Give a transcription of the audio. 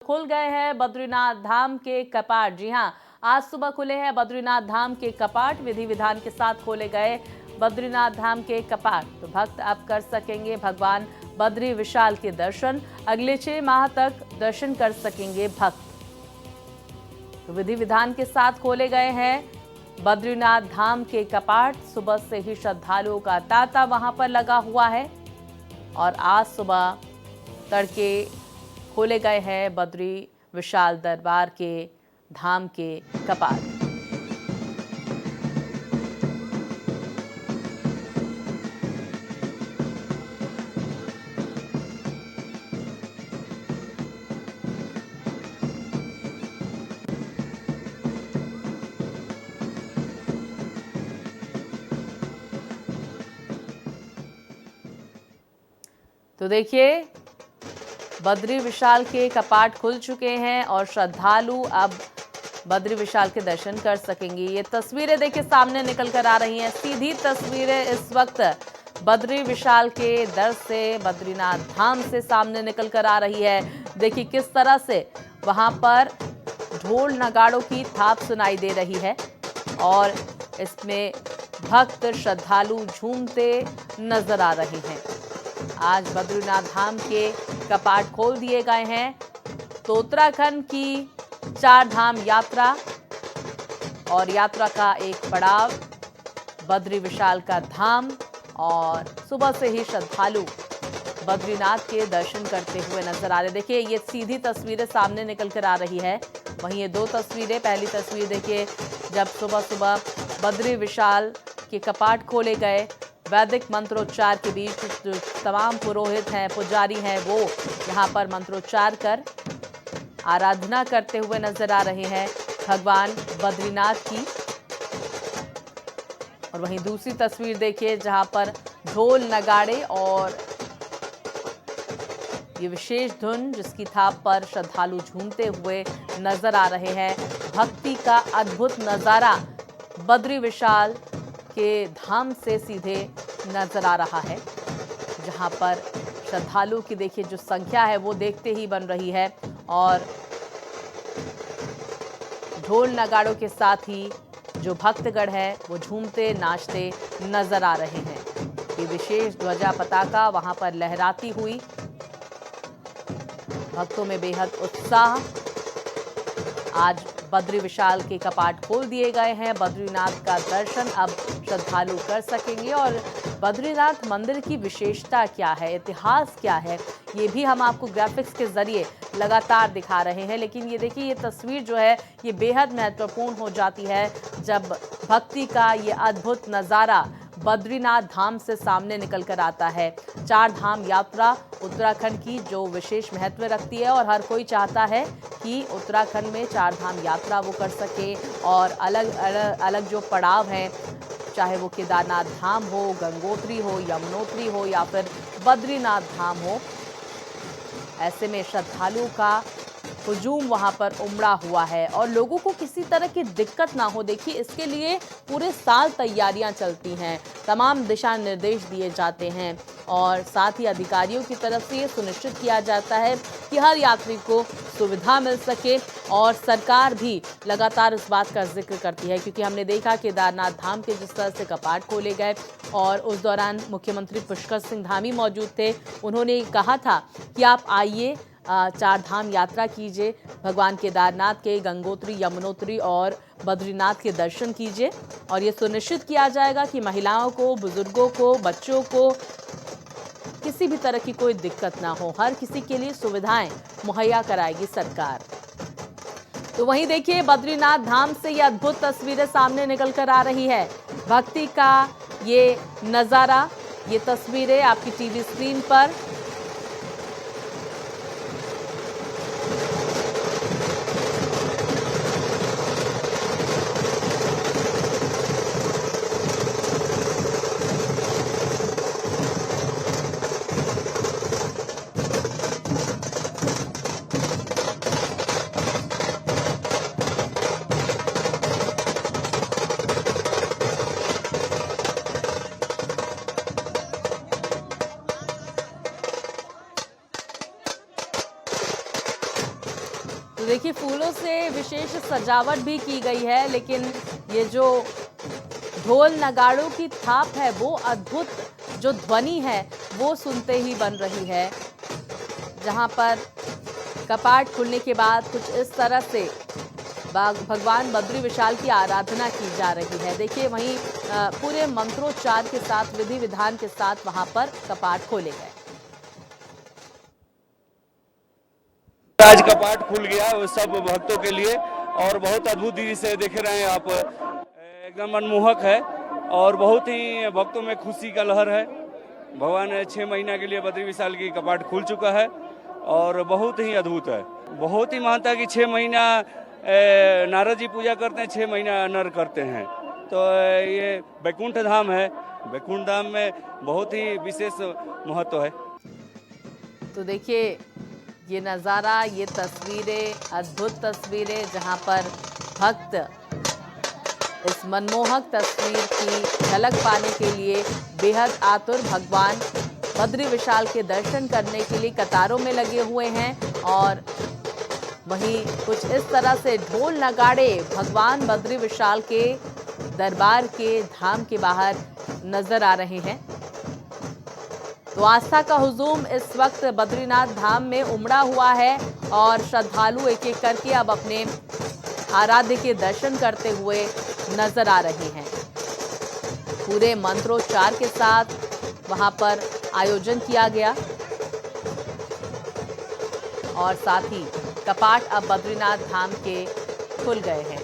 खुल गए हैं बद्रीनाथ धाम के कपाट। जी हां, आज सुबह खुले हैं बद्रीनाथ धाम के कपाट। विधि विधान के साथ खोले गए बद्रीनाथ धाम के कपाट। तो भक्त अब कर सकेंगे भगवान बद्री विशाल के दर्शन। अगले 6 माह तक दर्शन कर सकेंगे भक्त। तो विधि विधान के साथ खोले गए हैं बद्रीनाथ धाम के कपाट। सुबह से ही श्रद्धालुओं का तांता वहां पर लगा हुआ है और आज सुबह तड़के खोले गए हैं बद्री विशाल दरबार के धाम के कपाट। तो देखिए, बद्री विशाल के कपाट खुल चुके हैं और श्रद्धालु अब बद्री विशाल के दर्शन कर सकेंगे। ये तस्वीरें देखिए सामने निकल कर आ रही हैं, सीधी तस्वीरें इस वक्त बद्री विशाल के दर से, बद्रीनाथ धाम से सामने निकल कर आ रही है। देखिए किस तरह से वहां पर ढोल नगाड़ों की थाप सुनाई दे रही है और इसमें भक्त श्रद्धालु झूमते नजर आ रहे हैं। आज बद्रीनाथ धाम के कपाट खोल दिए गए हैं। तो उत्तराखंड की 4 धाम यात्रा और यात्रा का एक पड़ाव बद्री विशाल का धाम और सुबह से ही श्रद्धालु बद्रीनाथ के दर्शन करते हुए नजर आ रहे। देखिए ये सीधी तस्वीरें सामने निकल कर आ रही है। वहीं ये 2 तस्वीरें, पहली तस्वीर देखिए जब सुबह सुबह बद्री विशाल के कपाट खोले गए, वैदिक मंत्रोच्चार के बीच जो तमाम पुरोहित हैं, पुजारी हैं, वो यहाँ पर मंत्रोच्चार कर आराधना करते हुए नजर आ रहे हैं भगवान बद्रीनाथ की। और वहीं दूसरी तस्वीर देखिए जहाँ पर ढोल नगाड़े और ये विशेष धुन जिसकी थाप पर श्रद्धालु झूमते हुए नजर आ रहे हैं। भक्ति का अद्भुत नजारा बद्री विशाल के धाम से सीधे नजर आ रहा है, जहां पर श्रद्धालु की देखिए जो संख्या है वो देखते ही बन रही है और ढोल नगाड़ों के साथ ही जो भक्तगण है वो झूमते नाचते नजर आ रहे हैं। ये विशेष ध्वजा पताका वहां पर लहराती हुई, भक्तों में बेहद उत्साह। आज बद्री विशाल के कपाट खोल दिए गए हैं। बद्रीनाथ का दर्शन अब श्रद्धालु कर सकेंगे और बद्रीनाथ मंदिर की विशेषता क्या है, इतिहास क्या है, ये भी हम आपको ग्राफिक्स के जरिए लगातार दिखा रहे हैं। लेकिन ये देखिए ये तस्वीर जो है ये बेहद महत्वपूर्ण हो जाती है जब भक्ति का ये अद्भुत नज़ारा बद्रीनाथ धाम से सामने निकल कर आता है। 4 धाम यात्रा उत्तराखंड की जो विशेष महत्व रखती है और हर कोई चाहता है कि उत्तराखंड में 4 धाम यात्रा वो कर सके और अलग अलग अलग जो पड़ाव हैं, चाहे वो केदारनाथ धाम हो, गंगोत्री हो, यमुनोत्री हो या फिर बद्रीनाथ धाम हो, ऐसे में श्रद्धालुओं का हुजूम वहां पर उमड़ा हुआ है और लोगों को किसी तरह की दिक्कत ना हो। देखिए इसके लिए पूरे साल तैयारियां चलती हैं, तमाम दिशा निर्देश दिए जाते हैं और साथ ही अधिकारियों की तरफ से ये सुनिश्चित किया जाता है कि हर यात्री को सुविधा मिल सके और सरकार भी लगातार इस बात का जिक्र करती है, क्योंकि हमने देखा केदारनाथ धाम के जिस तरह से कपाट खोले गए और उस दौरान मुख्यमंत्री पुष्कर सिंह धामी मौजूद थे। उन्होंने कहा था कि आप आइए 4 धाम यात्रा कीजिए, भगवान केदारनाथ के, गंगोत्री, यमुनोत्री और बद्रीनाथ के दर्शन कीजिए और ये सुनिश्चित किया जाएगा कि महिलाओं को, बुजुर्गों को, बच्चों को किसी भी तरह की कोई दिक्कत ना हो। हर किसी के लिए सुविधाएं मुहैया कराएगी सरकार। तो वहीं देखिए बद्रीनाथ धाम से ये अद्भुत तस्वीरें सामने निकल कर आ रही है। भक्ति का ये नज़ारा, ये तस्वीरें आपकी टीवी स्क्रीन पर। तो देखिए फूलों से विशेष सजावट भी की गई है, लेकिन ये जो ढोल नगाड़ों की थाप है वो अद्भुत जो ध्वनि है वो सुनते ही बन रही है। जहां पर कपाट खुलने के बाद कुछ इस तरह से भगवान बद्री विशाल की आराधना की जा रही है। देखिए वहीं पूरे मंत्रोच्चार के साथ विधि विधान के साथ वहां पर कपाट खोले गए। आज कपाट खुल गया वो सब भक्तों के लिए और बहुत अद्भुत दृश्य देख रहे हैं आप, एकदम मनमोहक है और बहुत ही भक्तों में खुशी का लहर है। भगवान 6 महीना के लिए बद्री विशाल की कपाट खुल चुका है और बहुत ही अद्भुत है। बहुत ही मानता है कि 6 महीना नारद जी पूजा करते हैं, 6 महीना नर करते हैं। तो ये बैकुंठ धाम है, बैकुंठ धाम में बहुत ही विशेष महत्व है। तो देखिए ये नज़ारा, ये तस्वीरें, अद्भुत तस्वीरें, जहां पर भक्त इस मनमोहक तस्वीर की झलक पाने के लिए बेहद आतुर भगवान बद्री विशाल के दर्शन करने के लिए कतारों में लगे हुए हैं। और वहीं कुछ इस तरह से ढोल नगाड़े भगवान बद्री विशाल के दरबार के धाम के बाहर नजर आ रहे हैं। तो आस्था का हुजूम इस वक्त बद्रीनाथ धाम में उमड़ा हुआ है और श्रद्धालु एक एक करके अब अपने आराध्य के दर्शन करते हुए नजर आ रहे हैं। पूरे मंत्रोच्चार के साथ वहां पर आयोजन किया गया और साथ ही कपाट अब बद्रीनाथ धाम के खुल गए हैं।